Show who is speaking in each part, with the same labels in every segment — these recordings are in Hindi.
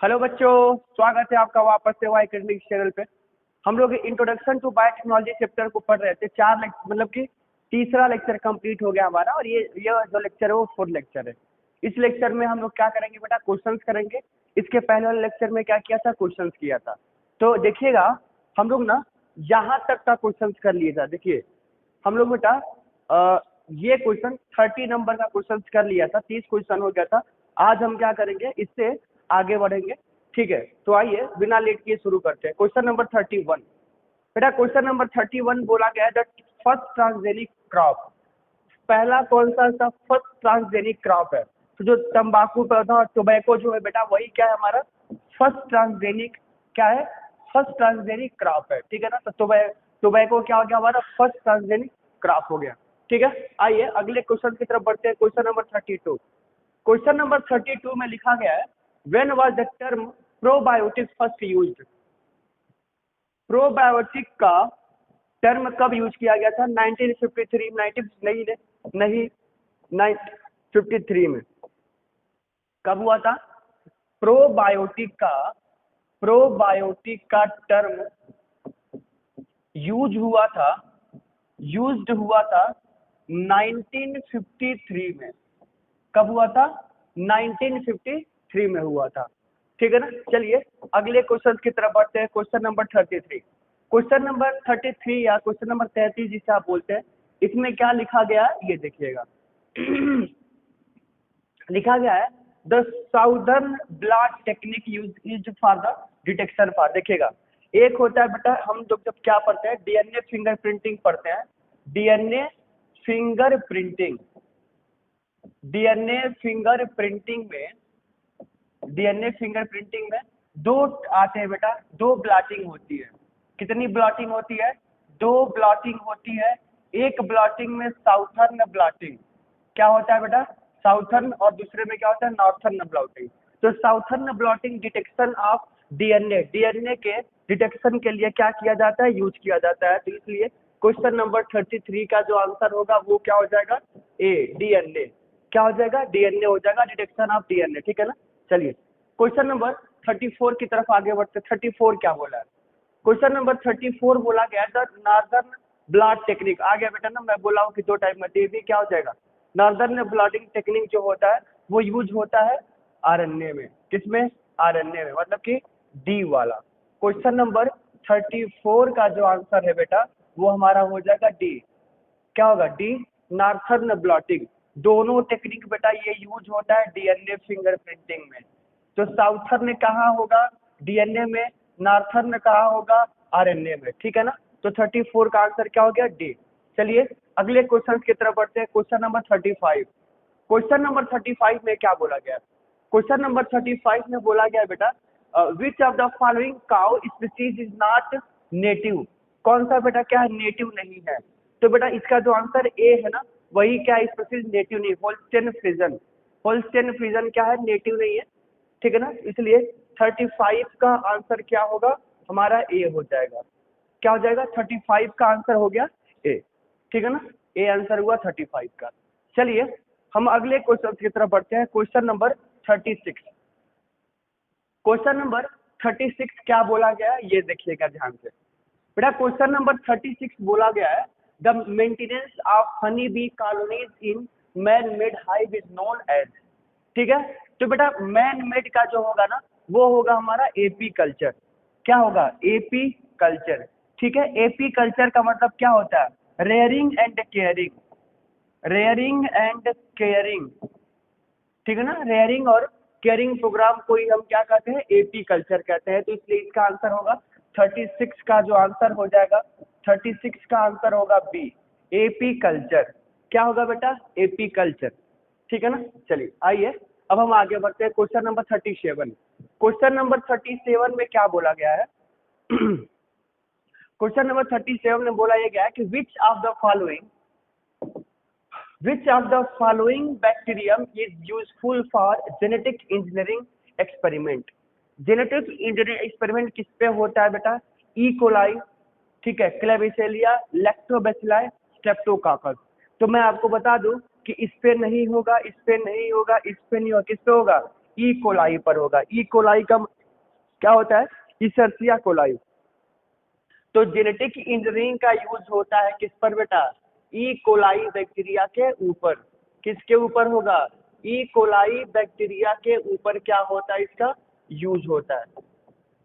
Speaker 1: हेलो बच्चों, स्वागत है आपका वापस से वाई अकेडमिक चैनल पे। हम लोग इंट्रोडक्शन टू बायोटेक्नोलॉजी चैप्टर को पढ़ रहे थे। चार लेक्चर मतलब कि तीसरा लेक्चर कंप्लीट हो गया हमारा, और ये जो लेक्चर है वो फोर्थ लेक्चर है। इस लेक्चर में हम लोग क्या करेंगे बेटा, क्वेश्चंस करेंगे। इसके पहले वाले लेक्चर में क्या किया था, क्वेश्चंस किया था। तो देखिएगा, हम लोग ना यहाँ तक का क्वेश्चंस कर लिए था। देखिए हम लोग बेटा ये क्वेश्चन 30 नंबर का क्वेश्चन कर लिया था, 30 क्वेश्चन हो गया था। आज हम क्या करेंगे, इससे आगे बढ़ेंगे। ठीक है, तो आइए बिना लेट किए शुरू करते हैं। क्वेश्चन नंबर 31 बेटा, क्वेश्चन नंबर 31 बोला गया है द फर्स्ट ट्रांसजेनिक क्रॉप। पहला कौन सा फर्स्ट ट्रांसजेनिक क्रॉप है? तो जो तंबाकू पौधा, टोबैको जो है बेटा, वही क्या है हमारा फर्स्ट ट्रांसजेनिक, क्या है फर्स्ट ट्रांसजेनिक क्रॉप है। ठीक है ना, तो टोबैको क्या हो गया हमारा फर्स्ट ट्रांसजेनिक क्रॉप हो गया। ठीक है, आइए अगले क्वेश्चन की तरफ बढ़ते हैं। Question number 32। क्वेश्चन नंबर 32 में लिखा गया है when was the term probiotic first used. Probiotic का टर्म कब यूज किया गया था? 1953 नहीं 1953 में कब हुआ था? प्रोबायोटिक का टर्म यूज्ड हुआ था 1953 में। कब हुआ था? 1953 में हुआ था। ठीक है ना, चलिए अगले क्वेश्चन की तरफ बढ़ते हैं। Question number 33। क्वेश्चन नंबर 33 या क्वेश्चन नंबर 33 जिसे आप बोलते हैं, इसमें क्या लिखा गया है ये देखिएगा। लिखा गया है the southern blot technique used for the detection for. देखिएगा, एक होता है बेटा, हम लोग जब क्या पढ़ते हैं डीएनए फिंगरप्रिंटिंग पढ़ते हैं। डीएनए फिंगरप्रिंटिंग डीएनए फिंगरप्रिंटिंग में दो आते हैं बेटा, दो ब्लॉटिंग होती है। कितनी ब्लॉटिंग होती है? दो ब्लॉटिंग होती है। एक ब्लॉटिंग में साउथर्न ब्लॉटिंग क्या होता है बेटा, साउथर्न, और दूसरे में क्या होता है नॉर्थर्न ब्लॉटिंग। तो southern blotting detection of DNA के डिटेक्शन के लिए क्या किया जाता है, यूज किया जाता है। तो इसलिए क्वेश्चन नंबर 33 का जो आंसर होगा वो क्या हो जाएगा, ए डीएनए। क्या हो जाएगा? डीएनए हो जाएगा, डिटेक्शन ऑफ डीएनए। ठीक है ना, चलिए क्वेश्चन नंबर 34 की तरफ आगे बढ़ते। 34 क्या बोला है? क्वेश्चन नंबर 34 बोला गया द नॉर्दर्न ब्लॉट टेक्निक। आ गया बेटा ना, मैं बोला हूँ कि दो टाइप में, भी क्या हो जाएगा नॉर्दर्न ब्लॉटिंग टेक्निक जो होता है वो यूज होता है आरएनए में। किसमें? आरएनए में, मतलब कि डी वाला। क्वेश्चन नंबर 34 का जो आंसर है बेटा वो हमारा हो जाएगा डी। क्या होगा? D northern blotting. दोनों टेक्निक बेटा ये यूज होता है डीएनए फिंगरप्रिंटिंग में। तो साउथर्न कहाँ होगा डीएनए में, नॉर्थर्न कहाँ होगा आरएनए में। ठीक है ना, तो 34 का आंसर क्या हो गया, डी। चलिए अगले क्वेश्चन की तरफ बढ़ते हैं। Question number 35। क्वेश्चन नंबर 35 में क्या बोला गया? क्वेश्चन नंबर 35 में बोला गया बेटा विच of the following cow species is not native. कौन सा बेटा क्या है, नेटिव नहीं है? तो बेटा इसका जो आंसर ए है ना, वही क्या स्पीसीज नेटिव नहीं, होल्स्टेन फ्रीजन। होल्स्टेन फ्रीजन क्या है, नेटिव नहीं है। ठीक है ना, इसलिए 35 का आंसर क्या होगा हमारा, ए हो जाएगा। क्या हो जाएगा? 35 का आंसर हो गया ए। ठीक है ना, ए आंसर हुआ 35 का। चलिए हम अगले क्वेश्चन की तरफ बढ़ते हैं। Question number 36। क्वेश्चन नंबर 36 क्या बोला गया है ये देखिएगा ध्यान से बेटा। क्वेश्चन नंबर 36 बोला गया है the maintenance of honey bee colonies in man made hive is known as. ठीक है, तो बेटा मैन मेड का जो होगा ना वो होगा हमारा एपी कल्चर। क्या होगा? AP culture. ठीक है, एपी कल्चर का मतलब क्या होता है, rearing and caring. Rearing and caring, ठीक है ना, रेयरिंग और केयरिंग प्रोग्राम को ही हम क्या कहते हैं, एपी कल्चर कहते हैं। तो इसलिए इसका आंसर होगा 36 का जो आंसर हो जाएगा, 36 का आंसर होगा बी, एपी कल्चर। क्या होगा बेटा, एपी कल्चर। ठीक है ना, चलिए आइए अब हम आगे बढ़ते हैं। Question number 37। क्वेश्चन नंबर 37 में क्या बोला गया है? क्वेश्चन नंबर 37 में बोला यह गया है कि Which of the following bacterium is useful for genetic engineering experiment? Genetic engineering experiment किस पे होता है बेटा? ई कोलाई, ठीक है, क्लेबिसेलिया, लैक्टोबैसिलाई, स्ट्रेप्टोकाकस। तो मैं आपको बता दूं कि इस पे नहीं होगा, इस पे नहीं होगा, इस पे नहीं होगा, किस पे होगा? ई कोलाई पर होगा। ई कोलाई का क्या होता है? इशर्सिया कोलाई। तो जेनेटिक इंजीनियरिंग का यूज होता है किस पर बेटा? ई कोलाई बैक्टीरिया के ऊपर। किसके ऊपर होगा? ई कोलाई बैक्टीरिया के ऊपर क्या होता है? इसका यूज होता है।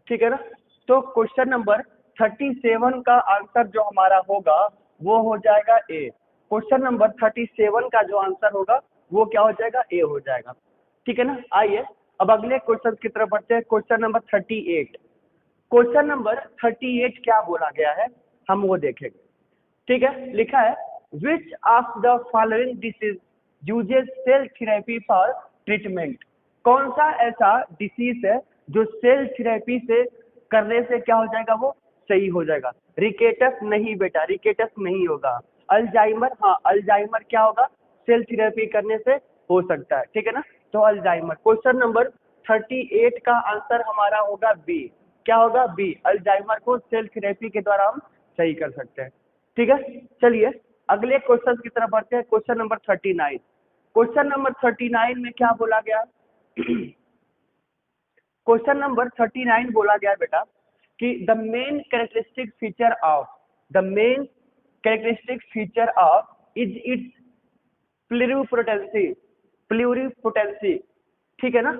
Speaker 1: ठीक है ना? तो क्वेश्चन नंबर 37 का आंसर जो हमारा होगा वो हो जाएगा ए। क्वेश्चन नंबर 37 का जो आंसर होगा वो क्या हो जाएगा? ए हो जाएगा। ठीक है ना? आइए अब अगले क्वेश्चन की तरफ बढ़ते हैं। Question number 38। क्वेश्चन नंबर 38 क्या बोला गया है हम वो देखेंगे। ठीक है, लिखा है which of the following disease uses cell therapy for treatment. कौन सा ऐसा डिसीज है जो सेल थेरेपी से करने से क्या हो जाएगा? वो सही हो जाएगा। रिकेटस नहीं बेटा, रिकेटस नहीं होगा। अल्जाइमर, हाँ अल्जाइमर क्या होगा? सेल थेरेपी करने से हो सकता है। ठीक है ना? तो अल्जाइमर। क्वेश्चन नंबर 38 का आंसर हमारा होगा बी। क्या होगा? बी। अल्जाइमर को सेल थेरेपी के द्वारा हम सही कर सकते हैं। ठीक है, चलिए अगले क्वेश्चन की तरफ बढ़ते हैं। Question number 39। क्वेश्चन नंबर 39 में क्या बोला गया? क्वेश्चन नंबर 39 बोला गया बेटा कि the main characteristic feature of, the main characteristic feature of is its pluripotency. Pluripotency, ठीक है ना?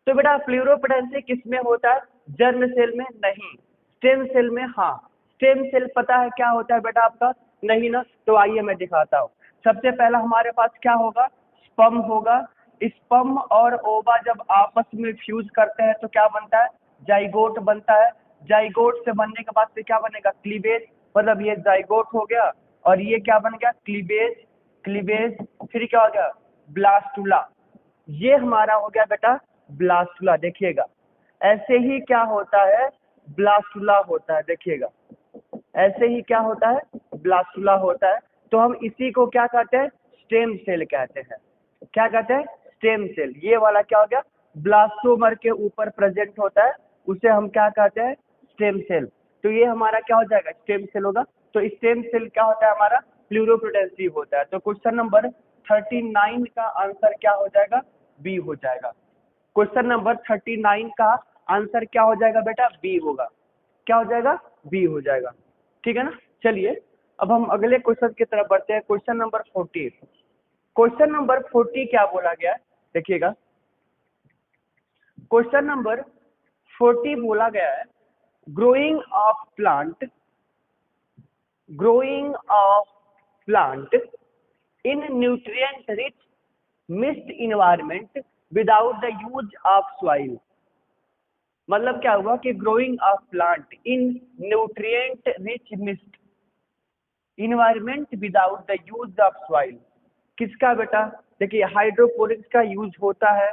Speaker 1: तो बेटा प्लूरिपोटेंसी किस में होता है? जर्म सेल में नहीं, स्टेम सेल में हाँ। स्टेम सेल पता है क्या होता है बेटा आपका? नहीं ना? तो आइए मैं दिखाता हूँ। सबसे पहला हमारे पास क्या होगा? स्पर्म होगा। स्पर्म और ओवा जब आपस में फ्यूज करते हैं तो क्या बनता है? जाइगोट बनता है। जाइगोट से बनने के बाद से क्या बनेगा? क्लीवेज। मतलब ये जाइगोट हो गया और ये क्या बन गया? क्लीवेज। क्लीवेज फिर क्या हो गया? ब्लास्टुला। ये हमारा हो गया बेटा ब्लास्टुला। देखिएगा ऐसे ही क्या होता है? ब्लास्टुला होता है। देखिएगा ऐसे ही क्या होता है? ब्लास्टुला होता है। तो हम इसी को क्या कहते हैं? स्टेम सेल कहते हैं। क्या कहते हैं? Stem cell. ये वाला क्या हो गया? ब्लास्टोमर के ऊपर प्रेजेंट होता है, उसे हम क्या कहते हैं? Stem cell. तो ये हमारा क्या हो जाएगा? स्टेम सेल होगा। तो स्टेम सेल क्या होता है हमारा? प्लूरिपोटेंसी होता है। तो क्वेश्चन नंबर 39 का आंसर क्या हो जाएगा? बी हो जाएगा। क्वेश्चन नंबर 39 का आंसर क्या हो जाएगा बेटा? बी होगा। क्या हो जाएगा? बी हो जाएगा। ठीक है ना? चलिए अब हम अगले क्वेश्चन की तरफ बढ़ते हैं। Question number 40। क्वेश्चन नंबर 40 क्या बोला गया है? देखिएगा क्वेश्चन नंबर 40 बोला गया है growing of plant, growing of plant in nutrient rich mist environment without the use of soil. मतलब क्या हुआ कि growing of plant in nutrient rich mist environment without the use of soil. किसका बेटा? देखिए हाइड्रोपोनिक्स का यूज होता है,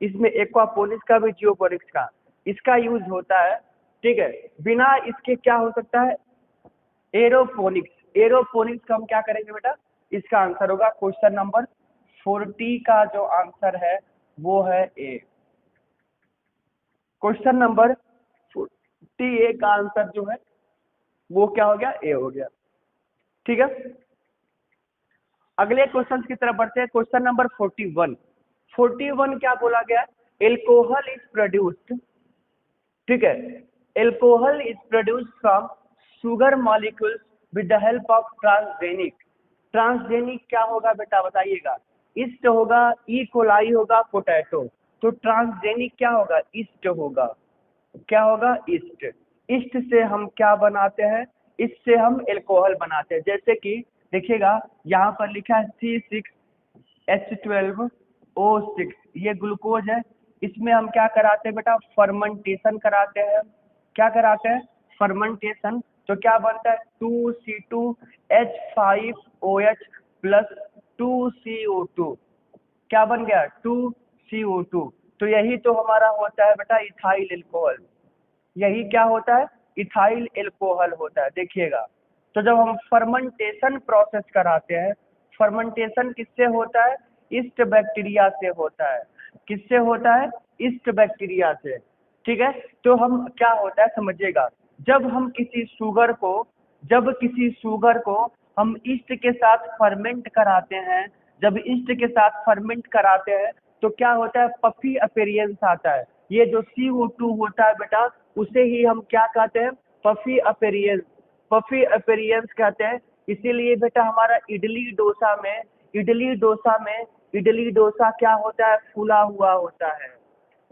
Speaker 1: इसमें एक्वापोनिक्स का भी, जियोपोनिक्स का, इसका यूज होता है। ठीक है, बिना इसके क्या हो सकता है? एरोपोनिक्स। एरोपोनिक्स का हम क्या करेंगे बेटा? इसका आंसर होगा क्वेश्चन नंबर 40 का जो आंसर है वो है ए। क्वेश्चन नंबर 40 का आंसर जो है वो क्या हो गया? ए हो गया। ठीक है, अगले क्वेश्चन की तरफ बढ़ते हैं। Question number 41। 41 क्या बोला गया? एल्कोहल इज प्रोड्यूस्ड, ठीक है, alcohol is produced from sugar molecules with the help of transgenic. Transgenic क्या होगा बेटा बताइएगा? ईस्ट होगा, ई कोलाई होगा, पोटैटो। तो ट्रांसजेनिक क्या होगा? ईस्ट होगा। क्या होगा? ईस्ट। ईस्ट से हम क्या बनाते हैं? इससे हम एल्कोहल बनाते हैं। जैसे कि देखिएगा यहाँ पर लिखा है C6H12O6, ये ग्लूकोज है। इसमें हम क्या कराते हैं बेटा? फर्मेंटेशन कराते हैं। क्या कराते हैं? फर्मेंटेशन। तो क्या बनता है? 2C2H5OH plus 2CO2। क्या बन गया? 2CO2। तो यही तो हमारा होता है बेटा इथाइल एल्कोहल। यही क्या होता है? इथाइल एल्कोहल होता है। देखिएगा तो जब हम फर्मेंटेशन प्रोसेस कराते हैं, फर्मेंटेशन किससे होता है? ईस्ट बैक्टीरिया से होता है। किससे होता है? ईस्ट बैक्टीरिया से। ठीक है, तो हम क्या होता है समझिएगा, जब हम किसी शुगर को, जब किसी शुगर को हम ईस्ट के साथ फर्मेंट कराते हैं, जब ईस्ट के साथ फर्मेंट कराते हैं तो क्या होता है, पफी अपीयरेंस आता है। ये जो CO2 होता है बेटा, उसे ही हम क्या कहते हैं, पफी अपीयरेंस, पफी अपीयरेंस कहते हैं। इसीलिए बेटा हमारा इडली डोसा में, इडली डोसा में, इडली डोसा क्या होता है, फूला हुआ होता है।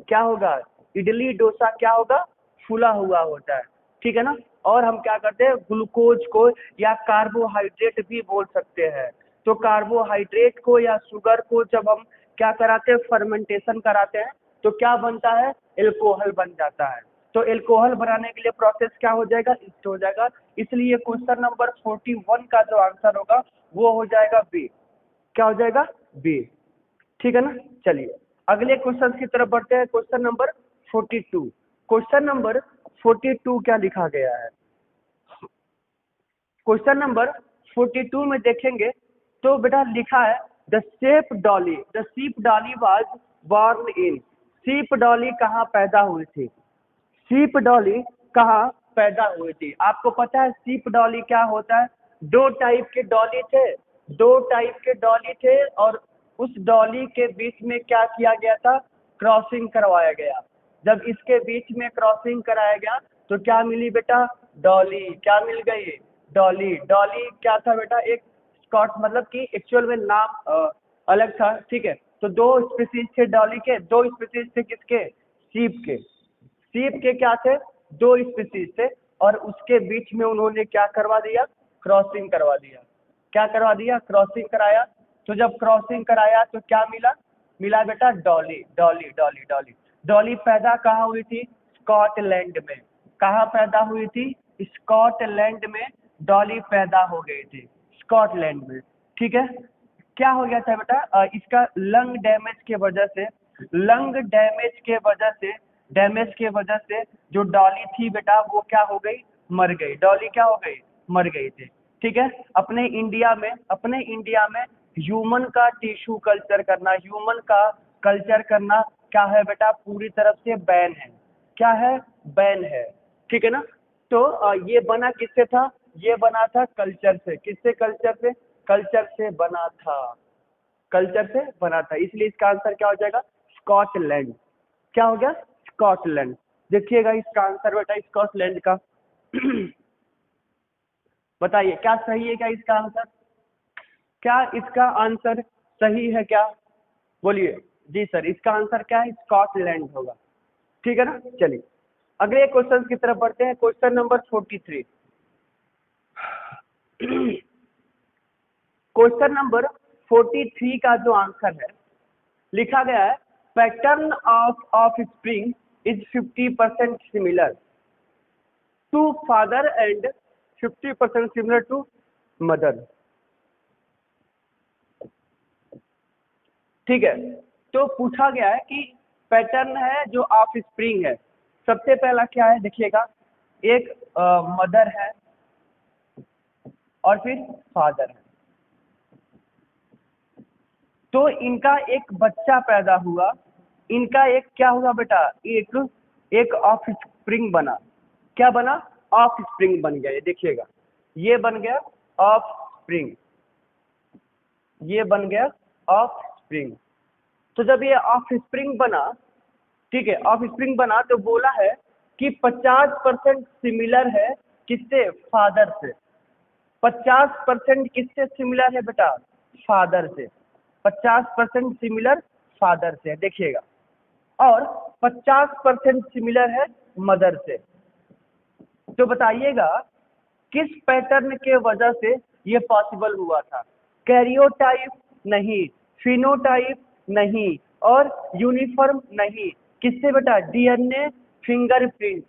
Speaker 1: क्या होगा, इडली डोसा क्या होगा, फूला हुआ होता है, ठीक है ना। और हम क्या करते हैं, ग्लूकोज को या कार्बोहाइड्रेट भी बोल सकते हैं। तो कार्बोहाइड्रेट को या शुगर को जब हम क्या कराते हैं, फर्मेंटेशन कराते हैं, तो क्या बनता है, एल्कोहल बन जाता है। तो एल्कोहल बनाने के लिए प्रोसेस क्या हो जाएगा, इस्ट हो जाएगा। इसलिए क्वेश्चन नंबर 41 का जो आंसर होगा वो हो जाएगा बी। क्या हो जाएगा, बी, ठीक है ना। चलिए अगले क्वेश्चन की तरफ बढ़ते हैं। Question number 42। क्वेश्चन नंबर 42 क्या लिखा गया है, क्वेश्चन नंबर 42 में देखेंगे तो बेटा लिखा है, the shape Dolly, the sheep Dolly was born in. Sheep Dolly कहाँ पैदा हुई थी, शीप डॉली कहाँ पैदा हुई थी। आपको पता है शीप डॉली क्या होता है, दो टाइप के डॉली थे, दो टाइप के डॉली थे, और उस डॉली के बीच में क्या किया गया था, क्रॉसिंग करवाया गया। जब इसके बीच में क्रॉसिंग कराया गया तो क्या मिली बेटा, डॉली। क्या मिल गई, डॉली। डॉली क्या था बेटा, एक स्कॉट, मतलब कि एक्चुअल में नाम अलग था, ठीक है। तो दो स्पीसीज थे डॉली के, दो स्पीसीज थे किसके, शीप के। शीप के क्या थे, दो स्पीसीज थे, और उसके बीच में उन्होंने क्या करवा दिया, क्रॉसिंग करवा दिया। क्या करवा दिया, क्रॉसिंग कराया। तो जब क्रॉसिंग कराया तो क्या मिला, मिला बेटा डॉली। डॉली डॉली डॉली डॉली पैदा कहाँ हुई थी, स्कॉटलैंड में। कहाँ पैदा हुई थी, स्कॉटलैंड में डॉली पैदा हो गई थी, स्कॉटलैंड में, ठीक है। क्या हो गया था बेटा, इसका लंग डैमेज के वजह से, लंग डैमेज के वजह से, डैमेज के वजह से जो डॉली थी बेटा वो क्या हो गई, मर गई। डॉली क्या हो गई, मर गई थी, ठीक है। अपने इंडिया में, अपने इंडिया में ह्यूमन का टिश्यू कल्चर करना, ह्यूमन का कल्चर करना क्या है बेटा, पूरी तरफ से बैन है। क्या है, बैन है, ठीक है ना। तो ये बना किससे था, ये बना था कल्चर से। किससे, कल्चर से, कल्चर से बना था, कल्चर से बना था। इसलिए इसका आंसर क्या हो जाएगा, स्कॉटलैंड। क्या हो गया, स्कॉटलैंड। देखिएगा इसका आंसर बेटा स्कॉटलैंड का। बताइए क्या सही है क्या इसका आंसर, क्या इसका आंसर सही है क्या, बोलिए। जी सर, इसका आंसर क्या है, स्कॉटलैंड होगा, ठीक है ना। चलिए अगले क्वेश्चन की तरफ बढ़ते हैं। Question number 43। क्वेश्चन नंबर 43 का जो आंसर है, लिखा गया है, pattern offspring is 50% similar to father and 50% similar to mother, ठीक है। तो पूछा गया है कि पैटर्न है जो ऑफ स्प्रिंग है, सबसे पहला क्या है देखिएगा, एक मदर है और फिर फादर है। तो इनका एक बच्चा पैदा हुआ, इनका एक क्या हुआ बेटा, एक एक ऑफ स्प्रिंग बना। क्या बना, ऑफ स्प्रिंग बन गया। ये देखिएगा, ये बन गया ऑफ स्प्रिंग, ये बन गया ऑफ स्प्रिंग। तो जब ये ऑफ स्प्रिंग बना, ठीक है, ऑफ स्प्रिंग बना, तो बोला है कि 50% सिमिलर है किससे, फादर से। 50% किससे सिमिलर है बेटा, फादर से। 50% सिमिलर फादर से, देखिएगा। और 50% सिमिलर है मदर से। तो बताइएगा किस पैटर्न के वजह से ये पॉसिबल हुआ था, कैरियोटाइप नहीं, फिनोटाइप नहीं, और यूनिफॉर्म नहीं। किससे बेटा, डीएनए फिंगरप्रिंट।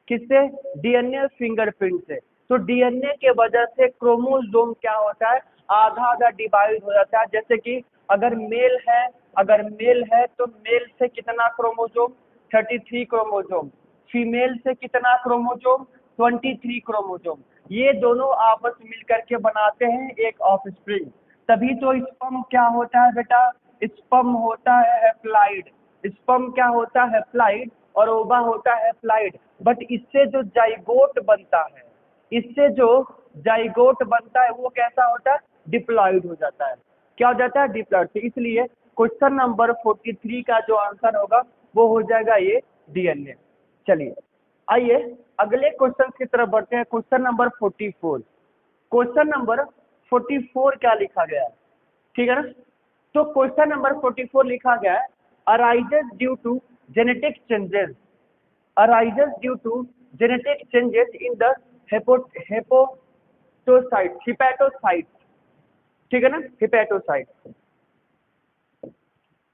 Speaker 1: किससे, डीएनए फिंगरप्रिंट से। तो डीएनए के वजह से क्रोमोसोम क्या होता है, आधा आधा डिवाइड हो जाता है। जैसे कि अगर मेल है, अगर मेल है तो मेल से कितना क्रोमोसोम, 33 क्रोमोसोम। फीमेल से कितना क्रोमोसोम, 23 क्रोमोसोम। ये दोनों आपस मिलकर के बनाते हैं एक ऑफस्प्रिंग। तभी तो स्पर्म क्या होता है बेटा, स्पर्म होता है हैप्लॉइड। स्पर्म क्या होता है, हैप्लॉइड, और ओवा होता है हैप्लॉइड। बट इससे जो जाइगोट बनता है, इससे जो जाइगोट बनता है वो कैसा होता है, डिप्लॉइड हो जाता है। क्या हो जाता है, डिप्लॉइड। इसलिए क्वेश्चन नंबर 43 का जो आंसर होगा वो हो जाएगा ये डीएनए। चलिए आइए अगले क्वेश्चन की तरफ बढ़ते हैं। Question number 44। क्वेश्चन नंबर 44 क्या लिखा गया है, ठीक है ना। तो क्वेश्चन नंबर 44 लिखा गया है arises due to genetic changes, arises due to genetic changes in the hepatocyte, hepatocyte, ठीक है ना, हिपैटोसाइट,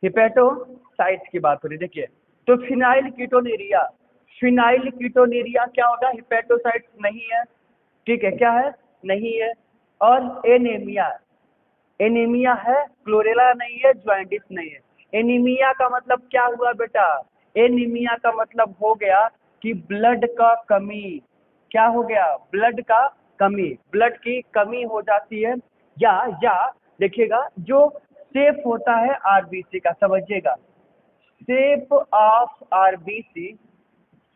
Speaker 1: हिपैटोसाइट की बात हो रही। देखिए तो फिनाइल कीटोनेरिया, फिनाइल कीटोनेरिया क्या होगा, हिपैटोसाइट नहीं है, ठीक है, क्या है, नहीं है। और एनीमिया, एनीमिया है, क्लोरेला नहीं है, ज्वाइंटिस नहीं है। एनीमिया का मतलब क्या हुआ बेटा, एनीमिया का मतलब हो गया कि ब्लड का कमी, क्या हो गया, ब्लड का कमी, ब्लड की कमी हो जाती है। या देखिएगा जो शेप होता है आरबीसी का, समझिएगा, shape of RBC,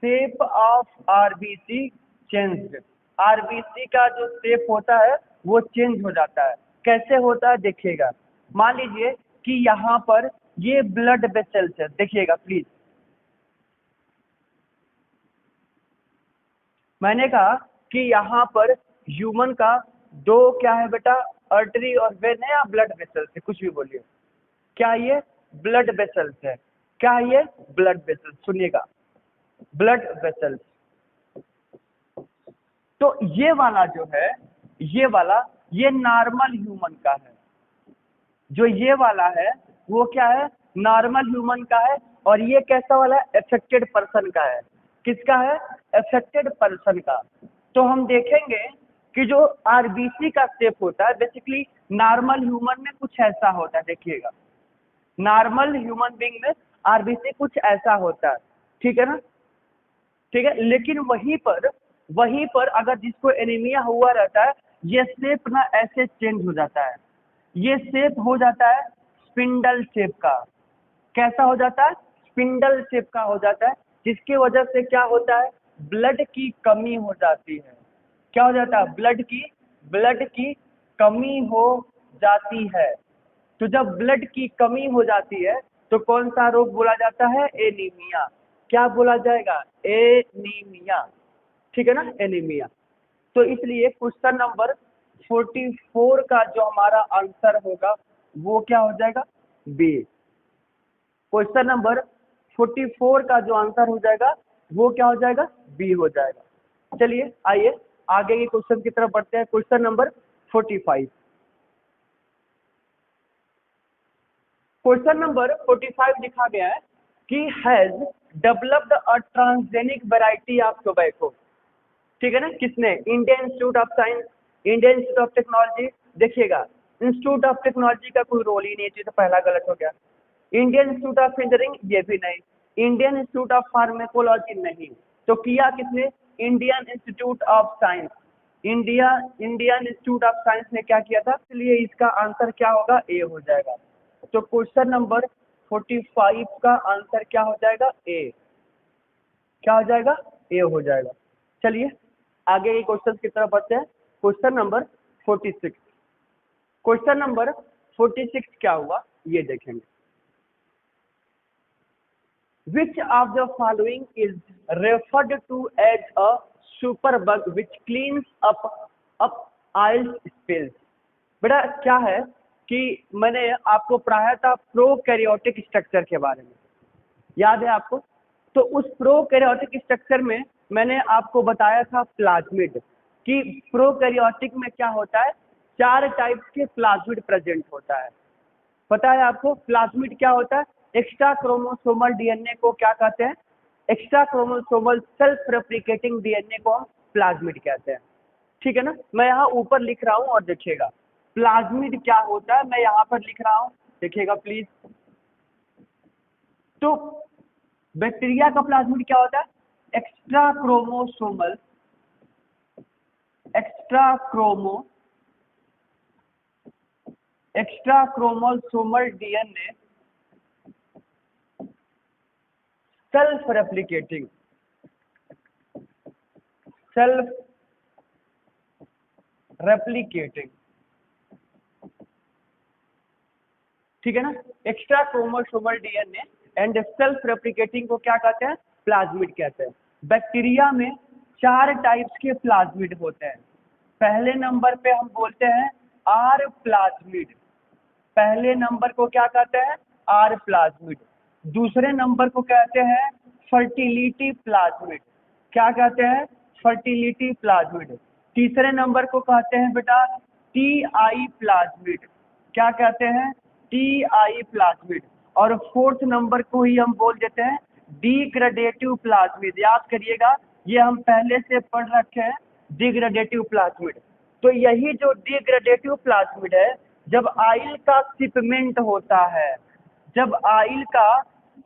Speaker 1: shape of RBC change, RBC का जो शेप होता है वो चेंज हो जाता है। कैसे होता है देखिएगा, मान लीजिए कि यहाँ पर ये ब्लड वेसल्स है, देखिएगा प्लीज, मैंने कहा कि यहाँ पर ह्यूमन का दो क्या है बेटा, अर्टरी और वेन है या ब्लड वेसल्स है, कुछ भी बोलिए, क्या ये ब्लड वेसल्स है, क्या ये ब्लड वेसल्स, सुनिएगा ब्लड वेसल्स। तो ये वाला जो है, ये वाला, ये नॉर्मल ह्यूमन का है, जो ये वाला है वो क्या है, नॉर्मल ह्यूमन का है। और ये कैसा वाला है, अफेक्टेड पर्सन का है, किसका है, अफेक्टेड पर्सन का। तो हम देखेंगे कि जो आरबीसी का शेप होता है बेसिकली नॉर्मल ह्यूमन में कुछ ऐसा होता है, देखिएगा नॉर्मल ह्यूमन बीइंग में आरबीसी कुछ ऐसा होता है, ठीक है ना, ठीक है। लेकिन वहीं पर अगर जिसको एनीमिया हुआ रहता है ये शेप ना ऐसे चेंज हो जाता है, ये शेप हो जाता है स्पिंडल शेप का, कैसा हो जाता है, स्पिंडल शेप का हो जाता है, जिसकी वजह से क्या होता है, ब्लड की कमी हो जाती है, क्या हो जाता है, ब्लड की कमी हो जाती है। तो जब ब्लड की कमी हो जाती है तो कौन सा रोग बोला जाता है, एनीमिया, क्या बोला जाएगा, एनीमिया, ठीक है ना, एनीमिया। तो इसलिए क्वेश्चन नंबर 44 का जो हमारा आंसर होगा वो क्या हो जाएगा, बी। क्वेश्चन नंबर 44 का जो आंसर हो जाएगा वो क्या हो जाएगा, बी हो जाएगा। चलिए आइए आगे के क्वेश्चन की तरफ बढ़ते हैं। क्वेश्चन नंबर 45, क्वेश्चन नंबर 45 लिखा गया है कि has developed a transgenic variety of tobacco, ठीक है ना, किसने, Indian institute of science, Indian institute of technology. देखिएगा इंस्टीट्यूट ऑफ टेक्नोलॉजी का कोई रोल ही नहीं है, तो पहला गलत हो गया। इंडियन इंस्टीट्यूट ऑफ इंजीनियरिंग ये भी नहीं, इंडियन इंस्टीट्यूट ऑफ फार्मेकोलॉजी नहीं, तो किया किसने, Indian institute of science, Indian institute of science ने क्या किया था, इसलिए इसका आंसर क्या होगा, ए हो जाएगा। तो क्वेश्चन नंबर 45 का आंसर क्या हो जाएगा, ए, क्या हो जाएगा, ए हो जाएगा। चलिए आगे के क्वेश्चन की तरफ बढ़ते हैं। क्वेश्चन नंबर 46, क्वेश्चन नंबर 46 क्या हुआ ये देखेंगे। Which of the following is referred to as a superbug which cleans up oil spills? बेटा क्या है कि मैंने आपको पढ़ाया था प्रोकैरियोटिक स्ट्रक्चर के बारे में, याद है आपको। तो उस प्रोकैरियोटिक स्ट्रक्चर में मैंने आपको बताया था प्लाज्मिड, कि प्रोकैरियोटिक में क्या होता है, 4 टाइप के प्लाज्मिड प्रेजेंट होता है, पता है आपको। प्लाज्मिड क्या होता है, एक्स्ट्रा क्रोमोसोमल डीएनए को क्या कहते हैं, extra chromosomal self replicating DNA को हम प्लाज्मिड कहते हैं, ठीक है ना। मैं यहाँ ऊपर लिख रहा हूँ और देखिएगा प्लाज्मिड क्या होता है, मैं यहाँ पर लिख रहा हूँ, देखिएगा प्लीज। तो बैक्टीरिया का प्लाज्मिड क्या होता है, extra chromosomal, extra chromosomal DNA self replicating, self replicating ठीक है ना। Extra chromosomal DNA and self replicating को क्या कहते हैं, प्लाज्मिड कहते हैं। बैक्टीरिया में 4 टाइप्स के प्लाज्मिड होते हैं। पहले नंबर पे हम बोलते हैं आर प्लाज्मिड, पहले नंबर को क्या कहते हैं, आर प्लाज्मिड। दूसरे नंबर को कहते हैं फर्टिलिटी प्लाज्मिड, क्या कहते हैं, फर्टिलिटी प्लाज्मिड। तीसरे नंबर को कहते हैं बेटा टी आई प्लाज्मिड, क्या कहते हैं, टी आई प्लाज्मिड। और फोर्थ नंबर को ही हम बोल देते हैं डिग्रेडेटिव प्लाज्मिड। याद करिएगा, ये हम पहले से पढ़ रखे हैं डिग्रेडेटिव प्लाज्मिड। तो यही जो डिग्रेडेटिव प्लाज्मिड है, जब आइल का शिपमेंट होता है, जब आइल का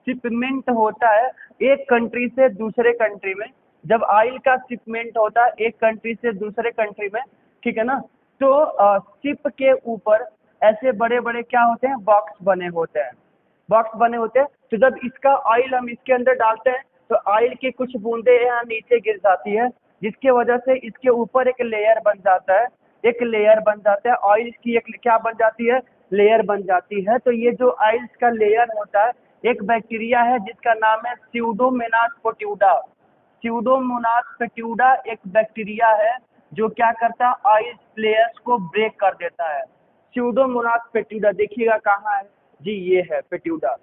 Speaker 1: शिपमेंट होता है एक कंट्री से दूसरे कंट्री में, जब आइल का शिपमेंट होता है एक कंट्री से दूसरे कंट्री में, ठीक है ना, तो शिप के ऊपर ऐसे बड़े बड़े क्या होते हैं, बॉक्स बने होते हैं, बॉक्स बने होते हैं। तो जब इसका ऑयल हम इसके अंदर डालते हैं तो ऑयल की कुछ बूंदे यहाँ नीचे गिर जाती है, जिसके वजह से इसके ऊपर एक लेयर बन जाता है, एक लेयर बन जाता है ऑयल की, एक क्या बन जाती है, लेयर बन जाती है। तो ये जो ऑयल्स का लेयर होता है, एक बैक्टीरिया है जिसका नाम है स्यूडोमोनास पेट्यूडा। स्यूडोमोनास पेट्यूडा एक बैक्टीरिया है जो क्या करता है, ऑयल लेयर्स को ब्रेक कर देता है। स्यूडोमोनास पेट्यूडा देखिएगा कहाँ है जी, ये है पेट्यूडा,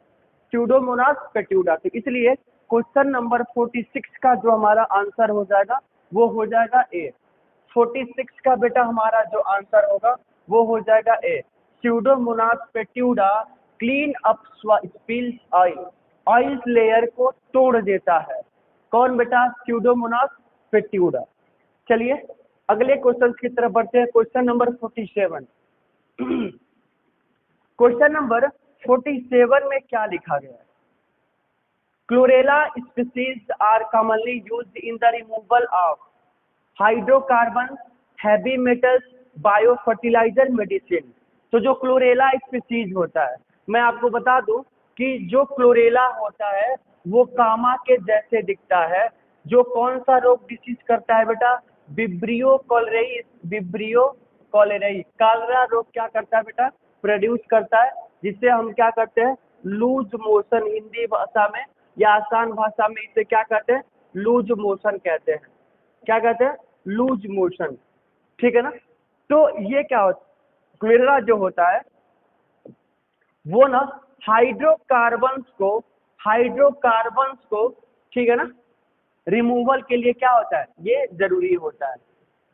Speaker 1: स्यूडोमोनास पेट्यूडा। तो इसलिए क्वेश्चन नंबर 46 का जो हमारा आंसर हो जाएगा वो हो जाएगा ए। 46 का बेटा हमारा जो आंसर होगा वो हो जाएगा A. Pseudomonas putida clean up spills oil, oil layer को तोड़ देता है। कौन बेटा, स्यूडोमोनास पेट्यूडा। चलिए अगले क्वेश्चन की तरफ बढ़ते हैं। Question number 47। क्वेश्चन नंबर 47 में क्या लिखा गया है, chlorella species are commonly used in the removal of hydrocarbon, heavy metals, bio fertiliser, medicine. तो जो क्लोरेला स्पीसीज होता है, मैं आपको बता दूं कि जो क्लोरेला होता है वो कामा के जैसे दिखता है। जो कौन सा रोग डिसीज करता है बेटा, विब्रियो कॉलरेई, विब्रियो कॉलरेई, कालरा रोग क्या करता है बेटा, प्रोड्यूस करता है, जिससे हम क्या करते हैं, लूज मोशन, हिंदी भाषा में या आसान भाषा में इसे क्या कहते हैं, लूज मोशन कहते हैं। क्या कहते हैं, लूज मोशन, ठीक है ना। तो ये क्या होता है, क्लोरेला जो होता है वो ना हाइड्रोकार्बन्स को, ठीक है ना, रिमूवल के लिए क्या होता है, ये जरूरी होता है,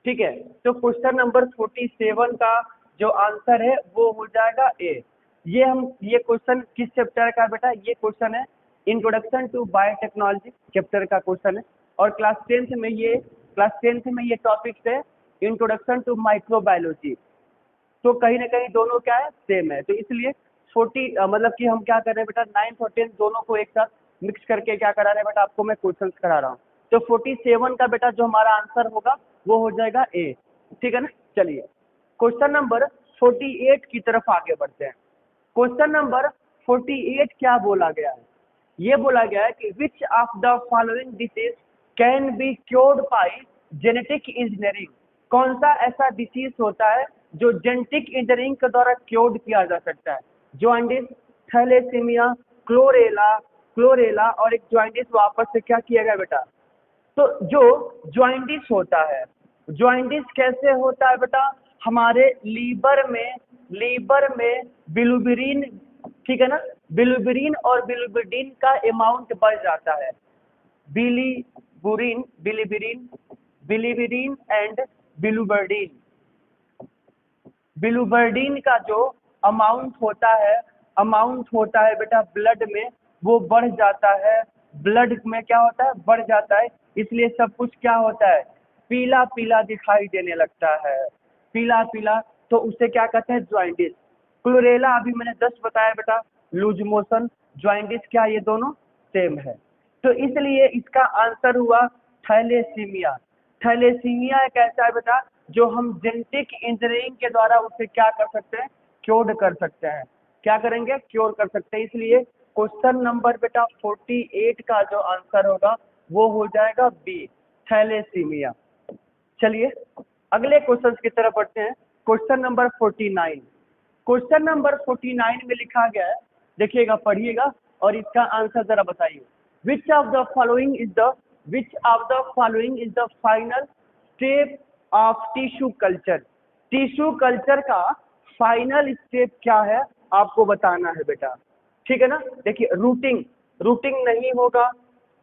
Speaker 1: ठीक है। तो क्वेश्चन नंबर 47 का जो आंसर है वो हो जाएगा ए। ये क्वेश्चन किस चैप्टर का बेटा, ये क्वेश्चन है इंट्रोडक्शन टू बायोटेक्नोलॉजी चैप्टर का क्वेश्चन है। और क्लास 10th में ये टॉपिक है इंट्रोडक्शन टू माइक्रोबायोलॉजी। तो कहीं ना कहीं दोनों क्या है, सेम है। तो इसलिए 40 मतलब कि हम क्या कर रहे हैं बेटा, 9th और 10th दोनों को एक साथ मिक्स करके क्या करा रहे हैं बेटा, आपको मैं क्वेश्चंस करा रहा हूँ। तो 47 का बेटा जो हमारा आंसर होगा वो हो जाएगा ए, ठीक है ना। चलिए क्वेश्चन नंबर 48 की तरफ आगे बढ़ते हैं। क्वेश्चन नंबर 48 क्या बोला गया है, ये बोला गया है कि विच of the following disease can be cured by genetic engineering. कौन सा ऐसा डिसीज होता है जो जेनेटिक इंजीनियरिंग के द्वारा क्योर्ड किया जा सकता है। जॉन्डिस, थैलेसीमिया, क्लोरेला और एक जॉन्डिस वापस से क्या किया गया बेटा। तो जो जॉन्डिस होता है, जॉन्डिस कैसे होता है बेटा, हमारे लीवर में बिलिरुबिन, ठीक है ना, बिलिरुबिन और बिलिरुबिन का अमाउंट बढ़ जाता है। बिलिरुबिन एंड बिलिरुबिन का जो अमाउंट होता है बेटा ब्लड में, वो बढ़ जाता है। ब्लड में क्या होता है, बढ़ जाता है, इसलिए सब कुछ क्या होता है, पीला पीला दिखाई देने लगता है, पीला पीला। तो उसे क्या कहते हैं, जॉन्डिस। क्लोरेला अभी मैंने 10 बताया बेटा, लूज मोशन, जॉन्डिस क्या ये दोनों सेम है। तो इसलिए इसका आंसर हुआ थैलेसीमिया। थैलेसीमिया एक ऐसा है बेटा जो हम जेनेटिक इंजीनियरिंग के द्वारा उसे क्या कर सकते हैं, क्योर कर सकते हैं। क्या करेंगे, क्योर कर सकते हैं। इसलिए क्वेश्चन नंबर बेटा 48 का जो आंसर होगा वो हो जाएगा बी, थैलेसीमिया। चलिए अगले क्वेश्चन की तरफ बढ़ते हैं। Question number 49। क्वेश्चन नंबर 49 में लिखा गया है, देखिएगा पढ़िएगा और इसका आंसर जरा बताइए। विच of the following is the final step of tissue culture. Tissue culture का फाइनल स्टेप क्या है आपको बताना है बेटा, ठीक है ना। देखिए रूटिंग नहीं होगा,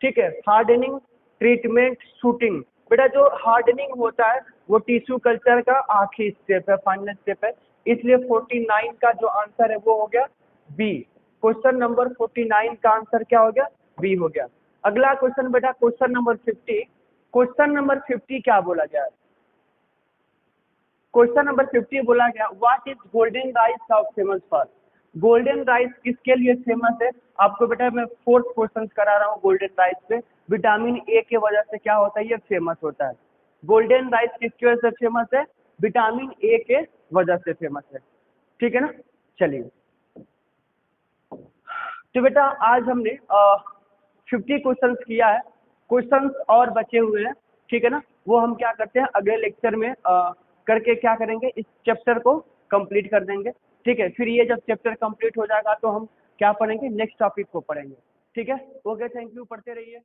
Speaker 1: ठीक है, हार्डनिंग, ट्रीटमेंट, शूटिंग। बेटा जो हार्डनिंग होता है वो टिश्यू कल्चर का आखिरी स्टेप है, फाइनल स्टेप है, इसलिए 49 का जो आंसर है वो हो गया बी। क्वेश्चन नंबर 49 का आंसर क्या हो गया, बी हो गया। अगला क्वेश्चन बेटा क्वेश्चन नंबर 50। क्वेश्चन नंबर 50 क्या बोला गया, क्वेश्चन नंबर 50 बोला गया what is golden rice of famous for. Golden rice किसके लिए फेमस है, आपको बेटा मैं 4th क्वेश्चन करा रहा हूँ गोल्डन राइस पे। विटामिन ए के वजह से क्या होता है, ये फेमस होता है। गोल्डन राइस किसकी वजह से फेमस है, विटामिन ए के वजह से फेमस है, ठीक है ना। चलिए तो बेटा आज हमने 50 क्वेश्चंस किया है, क्वेश्चंस और बचे हुए हैं, ठीक है ना। वो हम क्या करते हैं अगले लेक्चर में करके क्या करेंगे, इस चैप्टर को कंप्लीट कर देंगे, ठीक है। फिर ये जब चैप्टर कंप्लीट हो जाएगा तो हम क्या पढ़ेंगे, नेक्स्ट टॉपिक को पढ़ेंगे, ठीक है। ओके, थैंक यू, पढ़ते रहिए।